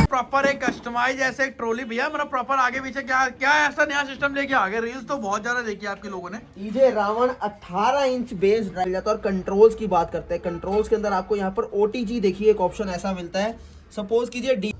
Proper एक customise ऐसे एक ट्रॉली भैया, मतलब प्रॉपर आगे पीछे क्या क्या ऐसा नया सिस्टम लेके आ गए। रील्स तो बहुत ज्यादा देखी आपके लोगों ने। DJ Ravan 18 inch bass drive जाता है। और कंट्रोल्स की बात करते हैं, कंट्रोल्स के अंदर आपको यहाँ पर OTG देखिए एक ऑप्शन ऐसा मिलता है। सपोज कीजिए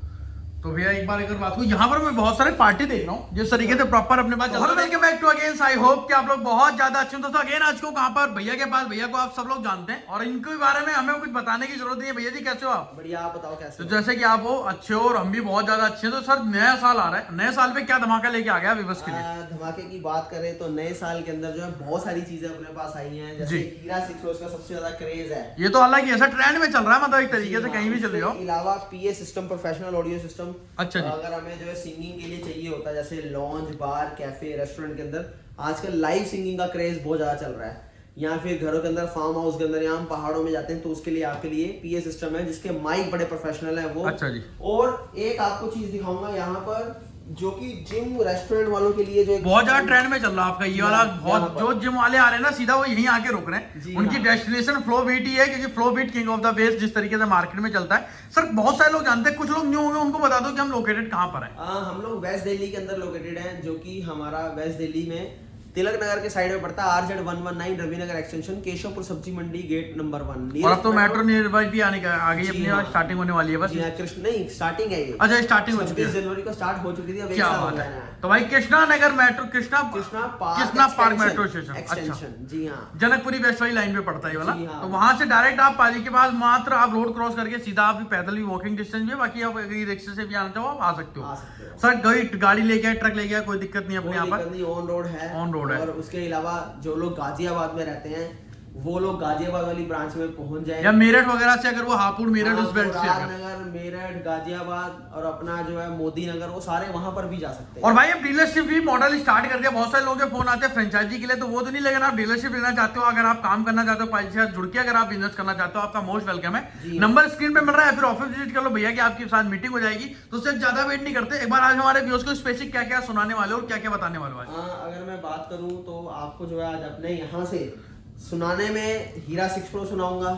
तो भैया एक बार अगर बात करूं, यहाँ पर मैं बहुत सारे पार्टी देख रहा हूँ जिस तरीके से प्रॉपर अपने पास। Hello welcome back to again, I hope कि आप लोग बहुत ज्यादा अच्छे हो। दोस्तों अगेन आज को कहाँ पर भैया के पास, भैया को आप सब लोग जानते हैं और इनके बारे में हमें कुछ बताने की जरूरत नहीं है। भैया जी कैसे हो आप? बढ़िया, आप बताओ कैसे? तो जैसे कि आप हो अच्छे हो और हम भी बहुत ज्यादा अच्छे हैं। तो सर नया साल आ रहा है, नए साल पे क्या धमाका लेके आ गया विवश के लिए? धमाके की बात करें तो नए साल के अंदर जो है बहुत सारी चीजें अपने पास आई हैं। जैसे हीरा 6 Pro का सबसे ज्यादा क्रेज है। ये तो अलग ही ऐसा ट्रेंड में चल रहा है, मतलब एक तरीके से कहीं भी चले जाओ। अलावा PA system, professional audio system. अच्छा जी। अगर हमें जो है सिंगिंग के लिए चाहिए होता है, जैसे लॉन्ज, बार, कैफे, रेस्टोरेंट के अंदर आजकल लाइव सिंगिंग का क्रेज बहुत ज्यादा चल रहा है। या फिर घरों के अंदर, फार्म हाउस के अंदर, या हम पहाड़ों में जाते हैं तो उसके लिए आपके लिए PA सिस्टम है जिसके माइक बड़े प्रोफेशनल है वो। अच्छा जी। और एक आपको चीज दिखाऊंगा यहाँ पर, जो कि जिम रेस्टोरेंट वालों के लिए जो बहुत ज्यादा ट्रेंड में चल रहा है आपका ये वाला। बहुत जो जिम वाले आ रहे हैं ना, सीधा वो यहीं आके रुक रहे हैं। उनकी डेस्टिनेशन फ्लो बीट ही है, क्योंकि flow beat king of the best जिस तरीके से मार्केट में चलता है। सर बहुत सारे लोग जानते हैं, कुछ लोग न्यू होंगे, उनको बता दो कि हम लोकेटेड कहाँ पर है। हम लोग वेस्ट दिल्ली के अंदर लोकेटेड हैं, जो कि हमारा वेस्ट दिल्ली में तिलक नगर के साइड में पड़ता है। RZ 119 रविनगर एक्सटेंशन, केशवपुर सब्जी मंडी, गेट नंबर 1। और अब तो मेट्रो नियर बाय भी आने का आ गई, अपनी स्टार्टिंग होने वाली है बस। कृष्ण नहीं, स्टार्टिंग है ये। अच्छा स्टार्टिंग हो चुकी है, 26 जनवरी को स्टार्ट हो चुकी थी। अब क्या बात है। तो भाई Krishna Nagar metro, Krishna park metro station. अच्छा जी हाँ, जनकपुरी वेस्ट वाली लाइन पे पड़ता है ये वाला। हाँ। तो वहां से डायरेक्ट आप पाली के पास, मात्र आप रोड क्रॉस करके सीधा आप पैदल भी वॉकिंग डिस्टेंस भी है। बाकी आप रिक्शा से भी आना चाहो आप आ सकते हो। सर गाड़ी लेके आए, ट्रक लेके आए, कोई दिक्कत नहीं अपने यहाँ पर, ऑन रोड है। ऑन रोड है। और उसके अलावा जो लोग गाजियाबाद में रहते हैं वो लोग गाजियाबाद वाली ब्रांच में पहुंच जाए, या मेरठ वगैरह से अगर वो हापुड़ मेरठ उस बेल्ट से नगर, मेरठ, गाजियाबाद और अपना जो है मोदी नगर, वो सारे वहां पर भी जा सकते हैं। और भाई अब डीलरशिप भी मॉडल स्टार्ट कर दिया। बहुत सारे लोगों के फोन आते हैं फ्रेंचाइजी के लिए, तो वो तो नहीं, लेकिन आप डीलरशिप लेना चाहते हो, अगर आप काम करना चाहते हो पाइल से जुड़ के, अगर आप बिजनेस करना चाहते हो, आपका मोस्ट वेलकम है। नंबर स्क्रीन पे मिल रहा है, फिर ऑफिस विजिट कर लो भैया की, आपके साथ मीटिंग हो जाएगी। तो उससे ज्यादा वेट नहीं करते, एक बार आज हमारे व्यूअर्स को स्पेसिफिक क्या क्या सुनाने वाले हो और क्या क्या बताने वाले हो। अगर मैं बात करूं तो आपको जो है आज अपने यहाँ से सुनाने में हीरा 6 Pro सुनाऊंगा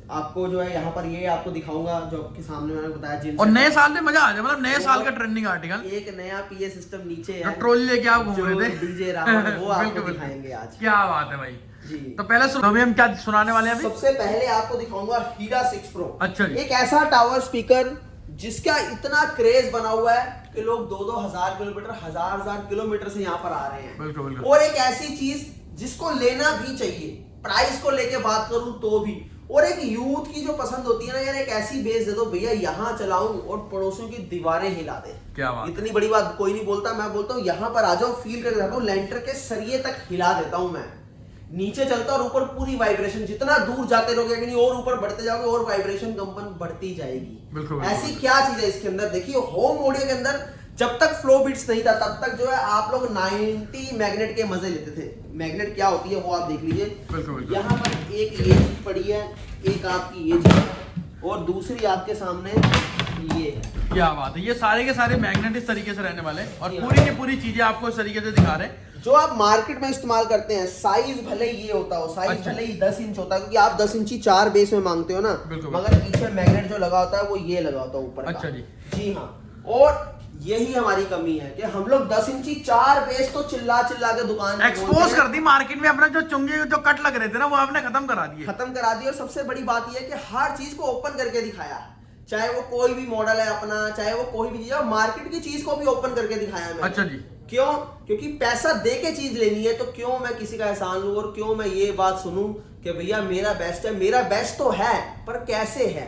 आपको, जो है यहाँ पर ये आपको दिखाऊंगा जो आपके सामने मैंने बताया जिम। और नए साल में मजा आ जाए, मतलब नए साल का ट्रेंडिंग आर्टिकल। एक नया PA सिस्टम नीचे है, ट्रॉली लेके आप घूम रहे थे, डीजे रावण, वो आपको दिखाएंगे आज। क्या बात है भाई जी। तो पहले अभी हम क्या सुनाने वाले हैं अभी? सबसे पहले आपको दिखाऊंगा हीरा 6 Pro। अच्छा जी। एक ऐसा टावर स्पीकर जिसका इतना क्रेज बना हुआ है कि लोग 2-2 हजार किलोमीटर, हजार किलोमीटर से यहाँ पर आ रहे हैं। बिल्कुल। और एक ऐसी चीज जिसको लेना भी चाहिए, प्राइस को लेके बात करूं तो भी, और एक यूथ की जो पसंद होती है ना यार, एक ऐसी बेस दे दो भैया यहाँ चलाऊं और पड़ोसियों की दीवारें हिला दे। क्या बात, इतनी बड़ी बात कोई नहीं बोलता, मैं बोलता हूँ यहाँ पर आ जाओ, फील करके जाता हूँ, लेंटर के सरिये तक हिला देता हूँ मैं, नीचे चलता और ऊपर पूरी वाइब्रेशन, जितना दूर जाते रहोगे कि नहीं और ऊपर बढ़ते जाओगे और वाइब्रेशन कंपन बढ़ती जाएगी। बिल्कुल। ऐसी क्या चीज है इसके अंदर? देखिए होम ऑडियो के अंदर जब तक फ्लो बीट्स नहीं था तब तक जो है आप लोग 90 मैग्नेट के मजे लेते थे। मैग्नेट क्या होती है वो आप देख लीजिए। यहाँ पर एक ये चीज पड़ी है, एक आपकी ये चीज है, और दूसरी आपके सामने ये है। क्या बात है, ये सारे के सारे मैग्नेट इस तरीके से रहने वाले हैं और पूरी की पूरी चीजें आपको इस तरीके से दिखा रहे हैं जो आप मार्केट में इस्तेमाल करते हैं। साइज भले ही ये होता हो, साइज भले ही 10 इंच होता है, क्योंकि आप 10 इंची 4 बेस में मांगते हो ना, मगर पीछे मैग्नेट जो लगा होता है वो ये लगा होता है ऊपर। अच्छा जी। जी हाँ, और यही हमारी कमी है कि हम लोग 10 इंची 4 बेस तो चिल्ला के दुकान एक्सपोज कर दी मार्केट में, अपना जो चुंगी जो कट लग रहे थे ना वो आपने खत्म करा दिए। और सबसे बड़ी बात यह है कि हर चीज को ओपन करके दिखाया, चाहे वो कोई भी मॉडल है अपना, चाहे वो कोई भी चीज है, मार्केट की चीज को भी ओपन करके दिखाया मैंने। अच्छा जी। क्यों? क्योंकि पैसा दे के चीज लेनी है, तो क्यों मैं किसी का एहसान लूं और क्यों मैं ये बात सुनूं कि भैया मेरा बेस्ट है। मेरा बेस्ट तो है, पर कैसे है,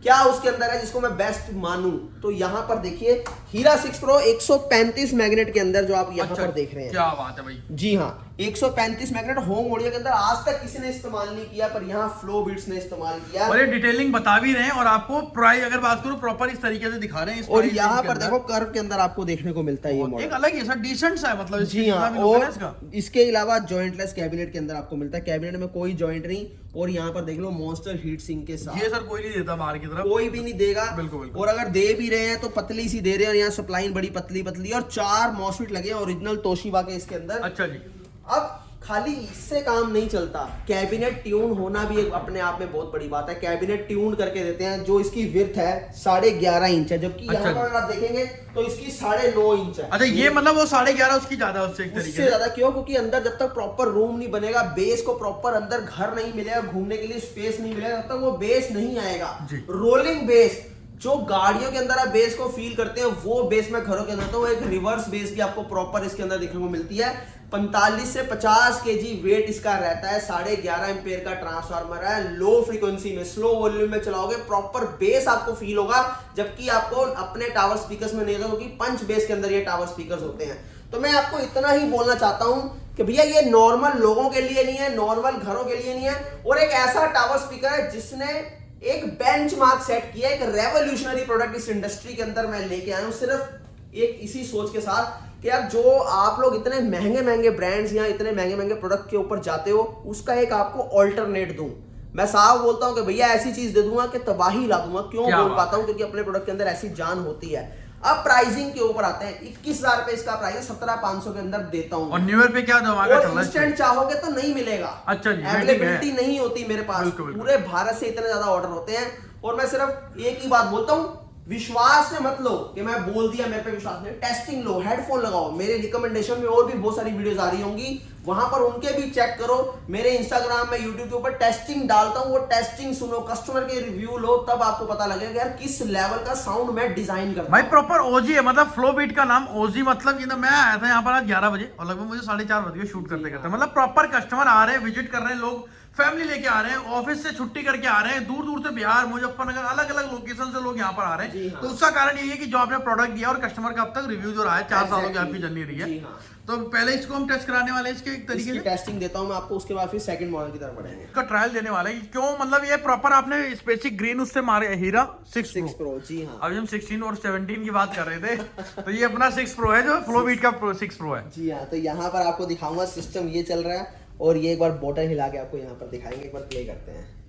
क्या उसके अंदर है जिसको मैं बेस्ट मानूं? तो यहाँ पर देखिए हीरा 6 Pro 135 मैग्नेट के अंदर जो आप यहाँ पर देख रहे हैं। क्या बात है भाई। जी हाँ, 135 मैग्नेट होम ऑडियो के अंदर आज तक किसी ने इस्तेमाल नहीं किया, पर यहाँ फ्लो बीट्स ने इस्तेमाल किया। और ये डिटेलिंग बता भी रहे हैं और आपको प्राइस अगर बात करूं प्रॉपर इस तरीके से दिखा रहे हैं। और यहाँ पर देखो कर्व के अंदर आपको देखने को मिलता है ये मॉडल, एक अलग ही सा डिसेंट सा है, मतलब जी हाँ। और इसके अलावा जॉइंटलेस कैबिनेट के अंदर आपको मिलता है, कैबिनेट में कोई जॉइंट नहीं। और यहाँ पर देख लो मॉन्स्टर हीट सिंक के साथ। ये सर कोई नहीं देता बाहर की तरफ, कोई भी नहीं देगा। बिल्कुल। और अगर दे भी रहे हैं तो पतली सी दे रहे हैं, और यहाँ सप्लाइन बड़ी पतली और 4 मॉसफेट लगे हैं ओरिजिनल तोशिबा के इसके अंदर। अच्छा जी। अब खाली इससे काम नहीं चलता, कैबिनेट ट्यून होना भी एक अपने आप में बहुत बड़ी बात है। कैबिनेट ट्यून करके देते हैं, जो इसकी विड्थ है 11.5 इंच है, जबकि अच्छा। यहाँ पर अगर आप देखेंगे तो इसकी 9.5 इंच है। अच्छा, ये मतलब वो 11.5 उसकी ज्यादा है उससे एक तरीके उससे से। ज्यादा क्यों? क्योंकि अंदर जब तक प्रॉपर रूम नहीं बनेगा, बेस को प्रॉपर अंदर घर नहीं मिलेगा, घूमने के लिए स्पेस नहीं मिलेगा, तब तक वो बेस नहीं आएगा। जी। रोलिंग बेस, जो गाड़ियों के अंदर आप बेस को फील करते हैं, वो बेस में घरों के अंदर, तो एक रिवर्स बेस भी आपको प्रॉपर इसके अंदर देखने को मिलती है। 45 से 50 केजी वेट इसका रहता है, 11.5 एम्पेयर का ट्रांसफार्मर है। लो फ्रीक्वेंसी में, स्लो वॉल्यूम में चलाओगे, प्रॉपर बेस आपको फील होगा, जबकि आपको अपने टावर स्पीकर्स में नहीं होगा, क्योंकि पंच बेस के अंदर ये टावर स्पीकर्स होते हैं। तो मैं आपको इतना ही बोलना चाहता हूं कि भैया ये नॉर्मल लोगों के लिए नहीं है, नॉर्मल घरों के लिए नहीं है, और एक ऐसा टावर स्पीकर है जिसने एक बेंचमार्क सेट किया, एक रेवोल्यूशनरी प्रोडक्ट इस इंडस्ट्री के अंदर मैं लेके आया हूं, सिर्फ एक इसी सोच के साथ कि यार जो आप लोग इतने महंगे महंगे ब्रांड्स या इतने महंगे महंगे प्रोडक्ट के ऊपर जाते हो, उसका एक आपको ऑल्टरनेट दूं। मैं साफ बोलता हूं कि भैया ऐसी चीज दे दूंगा कि तबाही ला दूंगा। क्यों बोल पाता हूं? क्योंकि अपने प्रोडक्ट के अंदर ऐसी जान होती है। अब प्राइसिंग के ऊपर आते हैं। 21,000 रुपए इसका प्राइस है, 17,500 के अंदर देता हूं। और न्यू ईयर पे क्या धमाका चल रहा है? इंस्टेंट चाहोगे तो नहीं मिलेगा। अच्छा जी, अवेलेबिलिटी नहीं होती मेरे पास। बिल्कुल, बिल्कुल। पूरे भारत से इतने ज्यादा ऑर्डर होते हैं, और मैं सिर्फ एक ही बात बोलता हूं, विश्वास से मत लो कि मैं बोल दिया मेरे पे विश्वास नहीं। टेस्टिंग लो, हेडफोन लगाओ। मेरे रिकमेंडेशन में और भी बहुत सारी वीडियोस आ रही होंगी, वहां पर उनके भी चेक करो। मेरे इंस्टाग्राम में, यूट्यूब के ऊपर टेस्टिंग डालता हूं, वो टेस्टिंग सुनो, कस्टमर के रिव्यू लो, तब आपको पता लगेगा यार किस लेवल का साउंड मैं डिजाइन करता हूं। भाई प्रॉपर ओजी है, मतलब फ्लो बीट का नाम ओजी, मतलब ये ना, मैं आया था यहाँ पर आज 11 बजे और लगभग मुझे 4:30 बज गए शूट करते करते। मतलब प्रॉपर कस्टमर आ रहे हैं, विजिट कर रहे हैं, लोग फैमिली लेके आ रहे हैं, ऑफिस से छुट्टी करके आ रहे हैं, दूर दूर से बिहार, मुजफ्फरनगर, अलग अलग लोकेशन से लोग यहाँ पर आ रहे हैं। हाँ। तो उसका कारण ये है कि जो आपने प्रोडक्ट दिया और कस्टमर का अब तक रिव्यू जो रहा है, 4 सालों की आपकी जर्नी रही है। हाँ। तो पहले इसको हम टेस्ट कराने वाले हैं इसके एक तरीके से, टेस्टिंग देता हूं मैं आपको, उसके बाद फिर सेकंड मॉडल की तरफ बढ़ेंगे। इसका ट्रायल देने वाले हैं। क्यों? मतलब ये प्रॉपर आपने स्पेसिफिक ग्रीन उससे मारे, हीरा 6 प्रो। जी हाँ। अभी हम 16 और 17 की बात कर रहे थे। तो ये अपना 6 प्रो है, जो फ्लो बीट का 6 प्रो है। जी हाँ। तो यहाँ पर आपको दिखाऊंगा, सिस्टम ये चल रहा है, और ये एक बार बटन हिला के आपको यहाँ पर दिखाएंगे। एक बार प्ले करते हैं।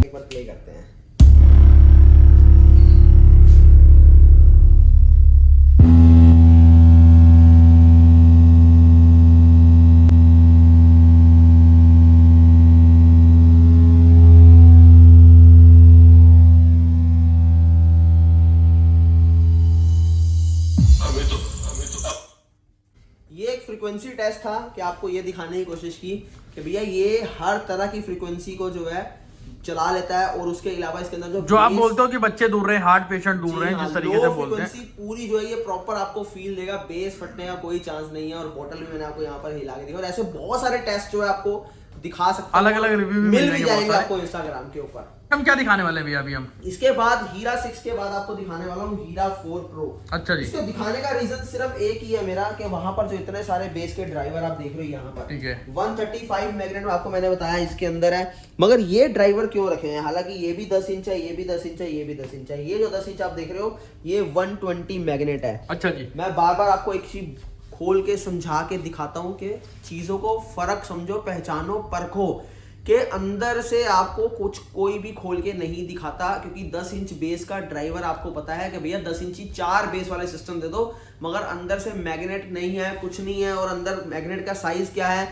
एक बार प्ले करते हैं। ये एक फ्रीक्वेंसी टेस्ट था कि आपको ये दिखाने की कोशिश की कि भैया ये हर तरह की फ्रीक्वेंसी को जो है चला लेता है, और उसके अलावा इसके अंदर जो आप बोलते हो कि बच्चे दूर रहे हैं, हार्ट पेशेंट दूर रहे हैं, जिस तरीके से बोलते हैं, फ्रीक्वेंसी पूरी जो है ये प्रॉपर आपको फील देगा, बेस फटने का कोई चांस नहीं है। और बोतल भी मैंने आपको यहाँ पर हिला के दिया, और ऐसे बहुत सारे टेस्ट जो है आपको दिखा सकता हूं, अलग अलग रिव्यू भी मिल भी जाएंगे आपको इंस्टाग्राम के ऊपर। हम क्या दिखाने वाले हैं भैया अभी हम? इसके बाद हीरा 6 के बाद आपको दिखाने वाला हूँ हीरा 4 प्रो। अच्छा जी। इसको दिखाने का रीजन सिर्फ एक ही है मेरा, कि वहां पर जो इतने सारे बेस के ड्राइवर आप देख रहे हो यहाँ पर, ठीक है, 135 मैग्नेट में आपको मैंने बताया इसके अंदर है। मगर ये ड्राइवर क्यों रखे हैं? हालांकि ये भी 10 इंच है, ये भी 10 इंच है, ये भी 10 इंच है। ये जो 10 इंच आप देख रहे हो, ये 120 मैग्नेट है। अच्छा जी। मैं बार बार आपको एक चीज खोल के समझा के दिखाता हूँ कि चीजों को फर्क समझो, पहचानो, परखो, के अंदर से आपको कुछ कोई भी खोल के नहीं दिखाता। क्योंकि 10 इंच बेस का ड्राइवर आपको पता है कि भैया 10 इंची 4 बेस वाले सिस्टम दे दो, मगर अंदर से मैग्नेट नहीं है, कुछ नहीं है। और अंदर मैग्नेट का साइज क्या है,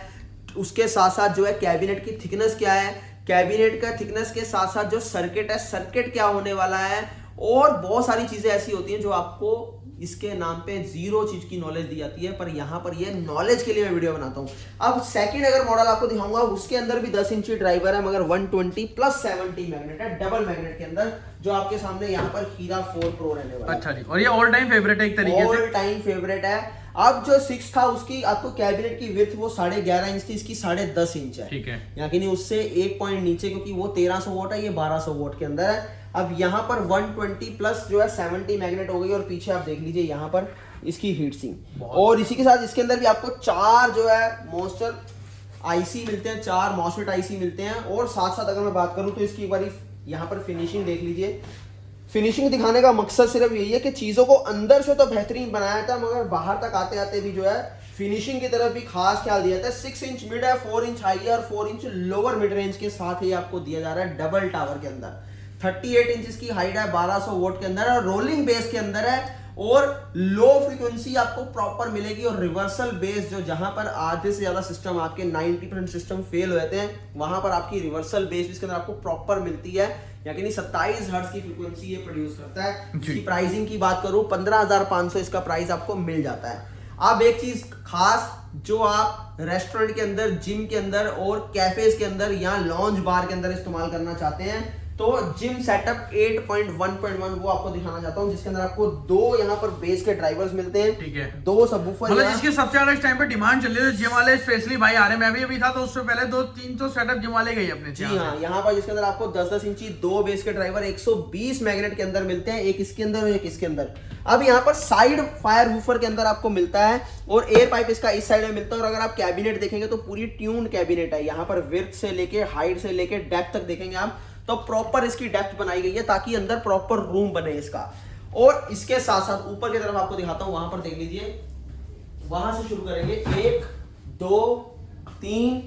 उसके साथ साथ जो है कैबिनेट की थिकनेस क्या है, कैबिनेट का थिकनेस के साथ साथ जो सर्किट है, सर्किट क्या होने वाला है, और बहुत सारी चीजें ऐसी होती हैं जो आपको इसके नाम पे जीरो चीज की नॉलेज दी जाती है। पर यहाँ पर ये नॉलेज के लिए मैं वीडियो बनाता हूँ। अब सेकंड अगर मॉडल आपको दिखाऊंगा, उसके अंदर भी 10 इंची ड्राइवर है, मगर 120 प्लस 70 मैग्नेट है, डबल मैग्नेट के अंदर, जो आपके सामने यहाँ पर हीरा 4 प्रो रहने वाला है। अच्छा जी। और ये ऑल टाइम फेवरेट है एक तरीके से, ऑल टाइम फेवरेट है। अब जो 6 था उसकी आपको कैबिनेट की विड्थ वो 11.5 इंच थी, इसकी 10.5 इंच है। ठीक है, यानी नहीं उससे एक पॉइंट नीचे, क्योंकि वो 1300 वोट है, ये 1200 वोट के अंदर है। अब यहाँ पर 120 प्लस जो है 70 मैग्नेट हो गई, और पीछे आप देख लीजिए यहाँ पर इसकी हीट सिंक, और इसी के साथ इसके अंदर भी आपको 4 जो है मॉन्स्टर आईसी मिलते हैं, 4 मॉसफेट आईसी मिलते हैं। और साथ साथ अगर मैं बात करूं तो इसकी एक बार यहाँ पर फिनिशिंग देख लीजिए। फिनिशिंग दिखाने का मकसद सिर्फ यही है कि चीजों को अंदर से तो बेहतरीन बनाया था, मगर बाहर तक आते आते भी जो है फिनिशिंग की तरफ भी खास ख्याल दिया था। 6 इंच मिड है, 4 इंच हाई है, और 4 इंच लोअर मिड रेंज के साथ ही आपको दिया जा रहा है डबल टावर के अंदर। 38 इंचेस की हाइट है, 1200 वोट के अंदर है, और रोलिंग बेस के अंदर है, और लो फ्रीक्वेंसी आपको प्रॉपर मिलेगी, और रिवर्सल बेस जो जहां पर आधे से ज्यादा सिस्टम आपके 90% सिस्टम फेल हो जाते हैं, वहां पर आपकी रिवर्सल बेस इसके अंदर आपको प्रॉपर मिलती है। यानी 27 हर्ट्ज की फ्रीक्वेंसी ये प्रोड्यूस करता है। इसकी प्राइसिंग की बात करूं 15,500 इसका प्राइस आपको मिल जाता है। अब एक चीज खास जो आप रेस्टोरेंट के अंदर, जिम के अंदर और कैफेज के अंदर या लॉन्ज बार के अंदर इस्तेमाल करना चाहते हैं, तो जिम सेटअप 8.1.1 वो आपको दिखाना चाहता हूं, जिसके अंदर आपको 2 यहाँ पर बेस के ड्राइवर्स मिलते हैं, ठीक है, 2 सबवूफर, मतलब जिसकी सबसे ज्यादा इस टाइम पे डिमांड चल रही है, जिम वाले स्पेशली भाई आ रहे हैं। मैं भी अभी था तो उससे पहले 2-3 तो सेटअप जिम वाले गए अपने। जी हाँ, यहाँ पर जिसके अंदर आपको 10-10 इंची 2 बेस के ड्राइवर 120 मैग्नेट के अंदर मिलते हैं, एक इसके अंदर और एक इसके अंदर। अब यहाँ पर साइड फायर वूफर के अंदर आपको मिलता है, और एयर पाइप इसका इस साइड में मिलता है। और अगर आप कैबिनेट देखेंगे तो पूरी ट्यून्ड कैबिनेट है, यहाँ पर विड्थ से लेके हाइट से लेके डेप्थ तक देखेंगे आप तो प्रॉपर इसकी डेप्थ बनाई गई है, ताकि अंदर प्रॉपर रूम बने इसका। और इसके साथ साथ ऊपर की तरफ आपको दिखाता हूं, वहां पर देख लीजिए, वहां से शुरू करेंगे 1 2 3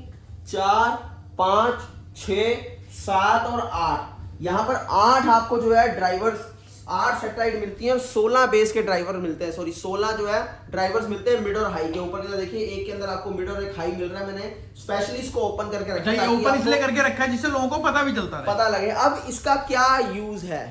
4 5 6 7 और 8। यहां पर 8 आपको जो है ड्राइवर्स, 8 सेटेलाइट मिलती हैं, और 16 बेस के ड्राइवर मिलते हैं, सॉरी 16 जो है ड्राइवर्स मिलते हैं मिड और हाई के ऊपर। देखिए एक के अंदर आपको मिड और एक हाई मिल रहा है। मैंने स्पेशली इसको ओपन करके रखा है, ओपन इसलिए करके रखा है जिससे लोगों को पता भी चलता है, पता लगे। अब इसका क्या यूज है,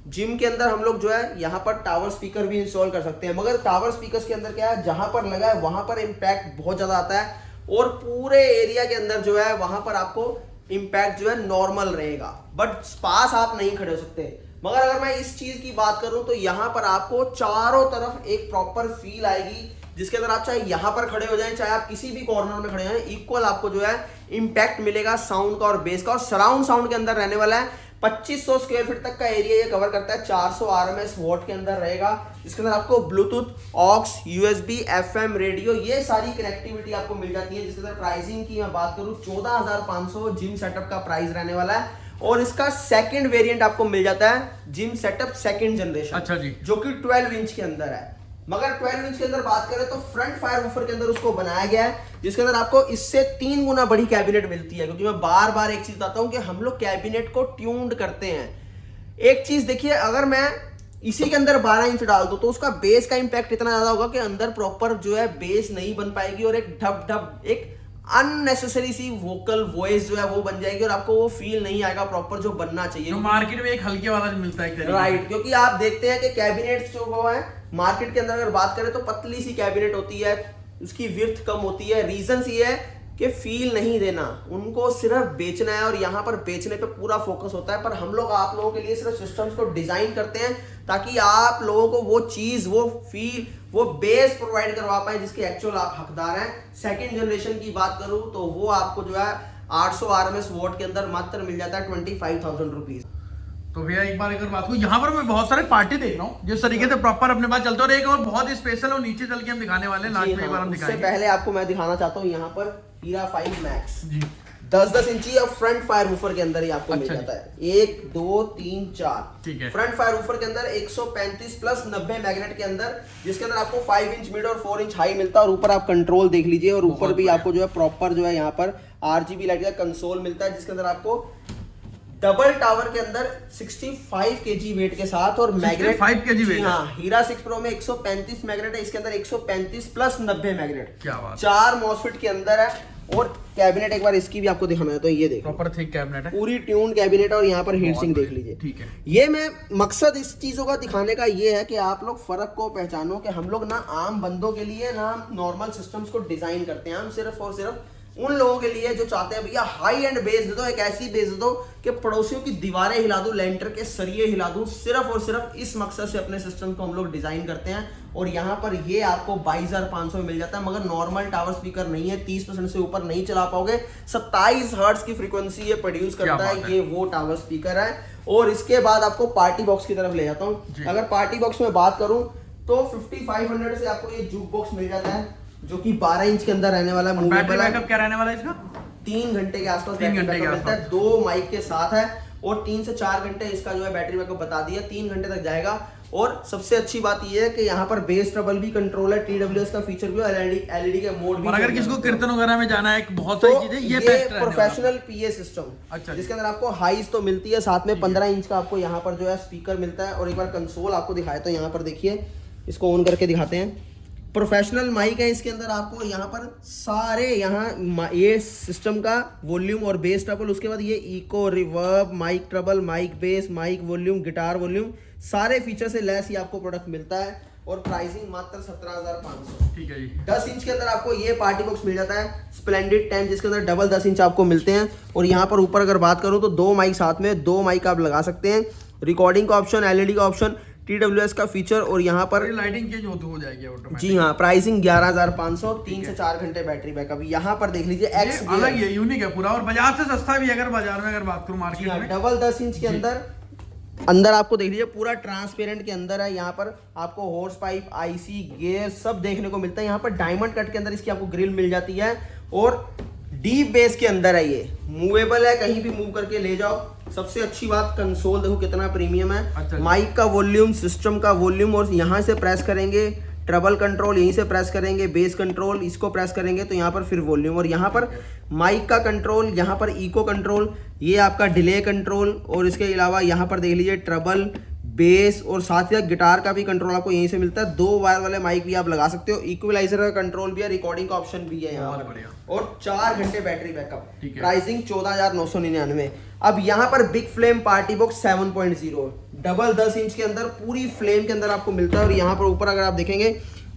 जिम के अंदर हम लोग जो है यहाँ पर टावर स्पीकर भी इंस्टॉल कर सकते हैं, मगर टावर स्पीकर्स के अंदर क्या है, जहां पर लगा है वहां पर इम्पैक्ट बहुत ज्यादा आता है, और पूरे एरिया के अंदर जो है वहां पर आपको इम्पैक्ट जो है नॉर्मल रहेगा, बट पास आप नहीं खड़े हो सकते। मगर अगर मैं इस चीज की बात करूं तो यहां पर आपको चारों तरफ एक प्रॉपर फील आएगी, जिसके अंदर आप चाहे यहां पर खड़े हो जाएं, चाहे आप किसी भी कॉर्नर में खड़े हैं, इक्वल आपको जो है इम्पैक्ट मिलेगा साउंड का और बेस का। और सराउंड साउंड के अंदर रहने वाला है, 2500 स्क्वायर फीट तक का एरिया ये कवर करता है, 400 RMS वॉट के अंदर रहेगा, जिसके अंदर आपको Bluetooth, aux, USB, FM, radio, ये सारी कनेक्टिविटी आपको मिल जाती है। जिसके अंदर प्राइसिंग की मैं बात करूं 14,500 जिम सेटअप का प्राइस रहने वाला है, और इसका सेकंड वेरिएंट आपको मिल जाता है जिम सेटअप सेकंड जनरेशन, अच्छा जी, जो कि 12 इंच के अंदर है। मगर 12 इंच के अंदर बात करें तो फ्रंट फायर वूफर के अंदर उसको बनाया गया है, जिसके अंदर आपको इससे 3 गुना बड़ी कैबिनेट मिलती है। क्योंकि मैं बार बार एक चीज बताता हूं कि हम लोग कैबिनेट को ट्यून्ड करते हैं। एक चीज देखिए, अगर मैं इसी के अंदर 12 इंच डाल दूं तो उसका बेस का इंपैक्ट इतना ज्यादा होगा कि अंदर प्रॉपर जो है बेस नहीं बन पाएगी, और एक ढप ढप, एक अननेसेसरी सी वोकल वॉइस जो है वो बन जाएगी, और आपको वो फील नहीं आएगा प्रॉपर जो बनना चाहिए, जो मार्केट में एक हल्के वाला मिलता है। राइट, क्योंकि आप देखते हैं कि कैबिनेट जो वो है मार्केट के अंदर अगर बात करें तो पतली सी कैबिनेट होती है, उसकी विड्थ कम होती है। रीजन ये है कि फील नहीं देना, उनको सिर्फ बेचना है, और यहाँ पर बेचने पे पूरा फोकस होता है। पर हम लोग आप लोगों के लिए सिर्फ सिस्टम्स को डिजाइन करते हैं ताकि आप लोगों को वो चीज, वो फील, वो बेस प्रोवाइड करवा पाए जिसके एक्चुअल आप हकदार हैं। सेकंड जनरेशन की बात करूं तो वो आपको जो है 800 RMS वोट के अंदर मात्र मिल जाता है 25,000 रुपीज। तो भैया एक बार अगर बात करूं, यहाँ पर मैं बहुत सारे पार्टी देख रहा हूँ जिस तरीके से प्रॉपर अपने पास चलते हैं, और एक और बहुत ही स्पेशल और नीचे चल के हम दिखाने वाले हैं, लास्ट में एक बार हम दिखाएंगे। उससे पहले आपको मैं दिखाना चाहता हूँ यहाँ पर हीरा 5 मैक्स 10-10 इंची और फ्रंट फायर वूफर के अंदर ही आपको मिल जाता है। 1 2 3 4 ठीक है। फ्रंट फायर वूफर के अंदर 135 प्लस 90 मैग्नेट के अंदर, जिसके अंदर आपको 5 इंच मिड और 4 इंच हाई मिलता है, और ऊपर आप कंट्रोल देख लीजिए, और ऊपर भी आपको जो है प्रॉपर जो है यहाँ पर RGB लाइट का कंसोल मिलता है, जिसके अंदर आपको डबल टावर के अंदर 65 kg वेट के साथ, और मैग्नेट 5 kg वेट, हाँ, हीरा 6 प्रो में 135 मैग्नेट है, इसके अंदर 135 प्लस 90 मैग्नेट, क्या बात, 4 मॉसफेट के अंदर है। और कैबिनेट एक बार इसकी भी आपको दिखाना है, तो ये देखो प्रॉपर थिक कैबिनेट है, पूरी ट्यून कैबिनेट, और यहाँ पर हीट सिंक देख लीजिए। ठीक है, ये मैं मकसद इस चीजों का दिखाने का ये है कि आप लोग फर्क को पहचानो कि हम लोग ना आम बंदों के लिए ना नॉर्मल सिस्टम्स को डिजाइन करते हैं, हम सिर्फ और सिर्फ उन लोगों के लिए जो चाहते हैं भैया हाई एंड बेस दे दो, एक ऐसी बेस दे दो कि पड़ोसियों की दीवारें हिला दूं, लेंटर के सरिये हिला दूं। सिर्फ और सिर्फ इस मकसद से अपने सिस्टम को हम लोग डिजाइन करते हैं, और यहाँ पर ये आपको 22,500 में मिल जाता है। मगर नॉर्मल टावर स्पीकर नहीं है, 30% से ऊपर नहीं चला पाओगे। 27 हर्ट्ज की फ्रीक्वेंसी ये प्रोड्यूस करता है, ये वो टावर स्पीकर है। और इसके बाद आपको पार्टी बॉक्स की तरफ ले जाता हूँ। अगर पार्टी बॉक्स में बात करूँ तो 5500 से आपको ये जूक बॉक्स मिल जाता है, जो कि 12 इंच के अंदर रहने वाला है। बैटरी बैकअप क्या रहने वाला है इसका? 3 घंटे के आसपास 3 घंटे के आसपास, 2 माइक के साथ है, और 3 से 4 घंटे इसका जो है बैटरी बैकअप बता दिया, 3 घंटे तक जाएगा। और सबसे अच्छी बात ये है कि यहाँ पर बेस ट्रबल भी कंट्रोल है, TWS का फीचर भी, एलईडी का मोड भी। और अगर किसी को कीर्तन वगैरह में जाना है, बहुत तो सारी चीजें, ये प्रोफेशनल PA सिस्टम, अच्छा, जिसके अंदर आपको हाइस तो मिलती है, साथ में 15 इंच का आपको यहाँ पर जो है स्पीकर मिलता है। और एक बार कंसोल आपको दिखाया तो यहाँ पर देखिए, इसको ऑन करके दिखाते हैं। प्रोफेशनल माइक है इसके अंदर, आपको यहाँ पर सारे ये सिस्टम का वॉल्यूम और बेस ट्रबल, उसके बाद ये echo, reverb, mic treble, mic bass, mic volume, guitar volume, सारे फीचर से लेस ही आपको प्रोडक्ट मिलता है। और प्राइसिंग मात्र 17,500। ठीक है जी। 10 इंच के अंदर आपको ये पार्टी बॉक्स मिल जाता है, स्प्लेंडिड 10, जिसके अंदर डबल 10 इंच आपको मिलते हैं। और यहाँ पर ऊपर अगर बात करूँ तो 2 माइक साथ में, 2 माइक आप लगा सकते हैं, रिकॉर्डिंग का ऑप्शन, एलईडी का ऑप्शन, TWS का फीचर। और यहाँ पर लाइटिंग चेंज हो जाएगी ऑटोमेटिक। जी हाँ, प्राइसिंग 11,500, 3 से 4 घंटे बैटरी बैकअप। यहाँ पर देख लीजिए एक्स अलग है, यूनिक है पूरा, और बाजार से सस्ता भी है अगर बाजार में अगर बात करूँ मार्केट में। डबल 10 इंच के अंदर आपको देख लीजिए पूरा ट्रांसपेरेंट के अंदर है। यहाँ पर आपको हॉर्स पाइप, IC, गेयर सब देखने को मिलता है। यहाँ पर डायमंड कट के अंदर इसकी आपको ग्रिल मिल जाती है। और डीप बेस के अंदर है, ये मूवेबल है, कहीं भी मूव करके ले जाओ। सबसे अच्छी बात, कंसोल देखो कितना प्रीमियम है। अच्छा, माइक का वॉल्यूम, सिस्टम का वॉल्यूम, और यहाँ से प्रेस करेंगे ट्रबल कंट्रोल, यहीं से प्रेस करेंगे बेस कंट्रोल, इसको प्रेस करेंगे तो यहाँ पर फिर वॉल्यूम, और यहाँ पर माइक का कंट्रोल, यहाँ पर इको कंट्रोल, ये आपका डिले कंट्रोल। और इसके अलावा यहाँ पर देख लीजिए ट्रबल, बेस, और साथ ही साथ गिटार का भी कंट्रोल आपको यहीं से मिलता है। 2 वायर वाले माइक भी आप लगा सकते हो, इक्वलाइजर का कंट्रोल भी है, रिकॉर्डिंग का ऑप्शन भी है यहाँ पर, और 4 घंटे बैटरी बैकअप। प्राइसिंग 14,999। अब यहाँ पर big flame party box 7.0 double 10 inch के अंदर पूरी फ्लेम के अंदर आपको मिलता है। और यहाँ पर ऊपर अगर आप देखेंगे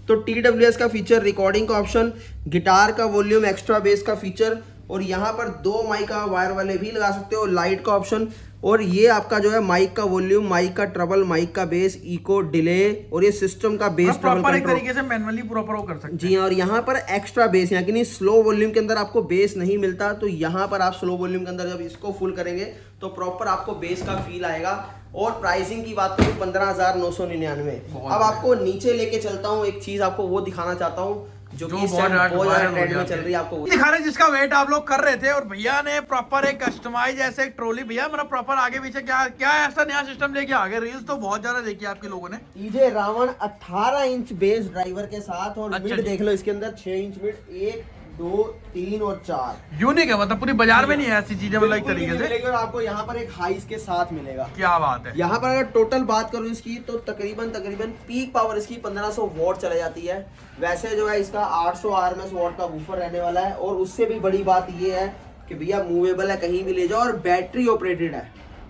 तो TWS का फीचर, रिकॉर्डिंग का ऑप्शन, गिटार का वॉल्यूम, एक्स्ट्रा बेस का फीचर, और यहाँ पर 2 माइक का वायर वाले भी लगा सकते हो, लाइट का ऑप्शन। और ये आपका जो है माइक का वॉल्यूम, माइक का ट्रबल, माइक का बेस, इको, डिले, और ये सिस्टम का बेस ट्रबल प्रॉपर एक तरीके से मैनुअली प्रॉपर कर सकते हैं। जी हाँ। और यहाँ पर एक्स्ट्रा बेस, यानी कि स्लो वॉल्यूम के अंदर आपको बेस नहीं मिलता, तो यहाँ पर आप स्लो वॉल्यूम के अंदर जब इसको फुल करेंगे तो प्रॉपर आपको बेस का फील आएगा। और प्राइसिंग की बात करूँ 15,999। अब आपको नीचे लेके चलता हूँ, एक चीज आपको वो दिखाना चाहता हूँ जो कि बहुत ज्यादा ट्रेंड में चल रही है, आपको दिखा रहे, जिसका वेट आप लोग कर रहे थे। और भैया ने प्रॉपर एक कस्टमाइज ऐसे एक ट्रॉली, भैया मतलब प्रॉपर आगे पीछे क्या ऐसा नया सिस्टम लेके आ गए। रील्स तो बहुत ज्यादा देखी आपके लोगों ने। DJ Ravan 18 inch bass driver के साथ, और मिड देख लो इसके अंदर 6 इंच मिड, 1, 2, 3 और 4 यूनिक है, मतलब पूरी बाजार में नहीं है ऐसी चीजें, मतलब एक तरीके से। और आपको यहाँ पर एक हाइस के साथ मिलेगा। क्या बात है। यहाँ पर अगर टोटल बात करूँ इसकी तो तकरीबन पीक पावर इसकी 1500 वॉट चले जाती है। वैसे जो है इसका 800 RMS वॉट का वूफर रहने वाला है। और उससे भी बड़ी बात ये है कि भैया मूवेबल है, कहीं भी ले जाओ, और बैटरी ऑपरेटेड है,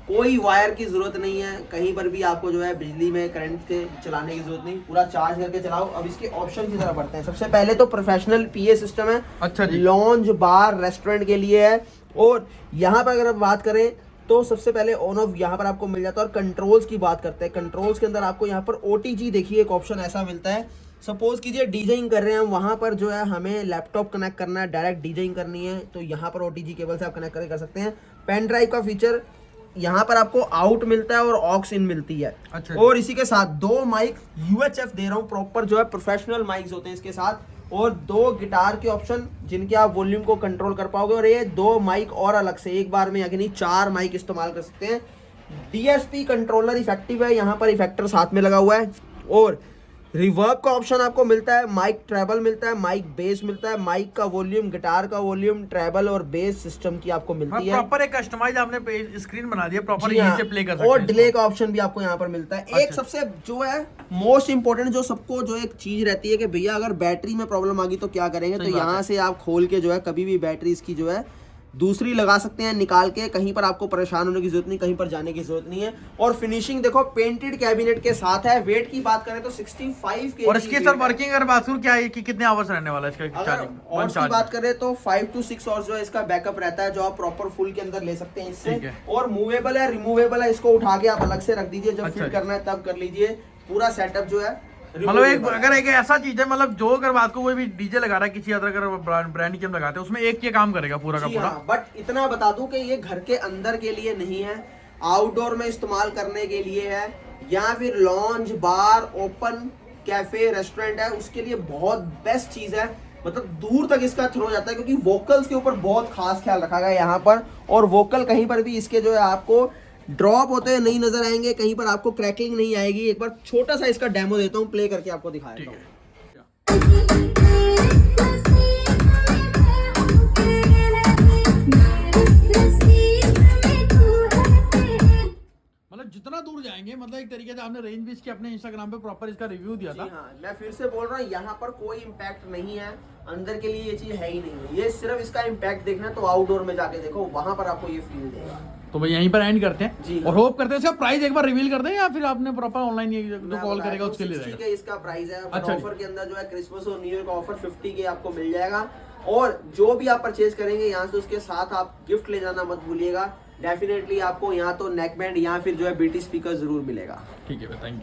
कोई वायर की जरूरत नहीं है, कहीं पर भी आपको जो है बिजली में करंट से चलाने की जरूरत नहीं, पूरा चार्ज करके चलाओ। अब इसके ऑप्शन की तरफ बढ़ते हैं। सबसे पहले तो प्रोफेशनल PA सिस्टम है, अच्छा जी, लॉन्ज, बार, रेस्टोरेंट के लिए है। और यहाँ पर अगर बात करें तो सबसे पहले ऑन ऑफ यहाँ पर आपको मिल जाता है। और कंट्रोल्स की बात करते हैं, कंट्रोल्स के अंदर आपको यहाँ पर OTG देखिए एक ऑप्शन ऐसा मिलता है। सपोज कीजिए डीजेइंग कर रहे हैं हम, वहाँ पर जो है हमें लैपटॉप कनेक्ट करना है, डायरेक्ट डीजेइंग करनी है, तो यहाँ पर OTG केबल से आप कनेक्ट कर सकते हैं। पेन ड्राइव का फीचर, यहाँ पर आपको आउट मिलता है और ऑक्स इन मिलती है। अच्छा। और इसी के साथ 2 माइक UHF दे रहा हूँ, प्रॉपर जो है प्रोफेशनल माइक्स होते हैं इसके साथ। और 2 गिटार के ऑप्शन जिनके आप वॉल्यूम को कंट्रोल कर पाओगे। और ये 2 माइक और अलग से एक बार में, यानी 4 माइक इस्तेमाल कर सकते हैं। DSP कंट्रोलर इफेक्टिव है, यहाँ पर इफेक्टर साथ में लगा हुआ है। और रिवर्ब का ऑप्शन आपको मिलता है, माइक ट्रैबल मिलता है, माइक बेस मिलता है, माइक का वॉल्यूम, गिटार का वॉल्यूम, ट्रैबल और बेस सिस्टम की आपको मिलती है। प्रॉपर एक कस्टमाइज आपने स्क्रीन बना दिया, प्रॉपर यहीं से प्ले कर सकते हैं। और डिले का ऑप्शन भी आपको यहाँ पर मिलता है। अच्छा। एक सबसे जो है मोस्ट इंपोर्टेंट, जो सबको जो एक चीज रहती है कि भैया अगर बैटरी में प्रॉब्लम आ गई तो क्या करेंगे, तो यहाँ से आप खोल के जो है कभी भी बैटरी इसकी जो है दूसरी लगा सकते हैं निकाल के, कहीं पर आपको परेशान होने की जरूरत नहीं, कहीं पर जाने की जरूरत नहीं है। और फिनिशिंग देखो पेंटेड कैबिनेट के साथ है। वेट की बात करें तो 65 kg। और इसकी सर वर्किंग अगर बात करूं क्या है कि कितने आवर्स रहने वाला है इसका चार्जिंग? और की बात करें तो 5 to 6 आवर्स जो है इसका बैकअप रहता है, जो आप प्रॉपर फुल के अंदर ले सकते हैं इससे। और मूवेबल है, रिमूवेबल है, इसको उठा के आप अलग से रख दीजिए, जब फिट करना है तब कर लीजिए। पूरा सेटअप जो है मतलब एक अगर एक ऐसा चीज है, मतलब जो अगर बात को कोई भी डीजे लगा रहा है, किसी अदर ब्रांड की हम लगाते हैं, उसमें एक ये काम करेगा पूरा का पूरा। बट इतना बता दूं कि ये घर के अंदर के लिए नहीं है, आउटडोर में इस्तेमाल करने के लिए है, या फिर लॉन्ज, बार, ओपन कैफे, रेस्टोरेंट है, उसके लिए बहुत बेस्ट चीज है। मतलब दूर तक इसका थ्रो जाता है, क्योंकि वोकल्स के ऊपर बहुत खास ख्याल रखा गया है यहाँ पर। और वोकल कहीं पर भी इसके जो है आपको ड्रॉप होते हुए नहीं नजर आएंगे, कहीं पर आपको क्रैकलिंग नहीं आएगी। एक बार छोटा सा इसका डेमो देता हूँ, प्ले करके आपको दिखाया ठीक हूँ। है। मतलब जितना दूर जाएंगे, मतलब एक तरीके से आपने रेंज भी इसकी अपने इंस्टाग्राम पे प्रॉपर इसका रिव्यू दिया था। जी हाँ, मैं फिर से बोल रहा हूँ, यहाँ पर कोई इम्पैक्ट नहीं है, अंदर के लिए ये चीज है ही नहीं है। ये सिर्फ इसका इम्पैक्ट देखना तो आउटडोर में जाके देखो, वहां पर आपको ये फील देगा। तो भाई यहीं पर एंड करते जी हैं हाँ। और होप करते हैं इसका प्राइस एक बार रिवील कर दें, या फिर आपने प्रॉपर ऑनलाइन ये जो कॉल करेगा उसके लिए 60 रहेगा। के इसका प्राइस है। अच्छा जी। ऑफर के अंदर जो है क्रिसमस और न्यू ईयर का ऑफर 50 के आपको मिल जाएगा। और जो भी आप परचेज करेंगे यहाँ से, उसके साथ आप गिफ्ट ले जाना मत भूलिएगा। डेफिनेटली आपको यहाँ तो नेक बैंड या फिर जो है बीटी स्पीकर जरूर मिलेगा। ठीक है, थैंक यू।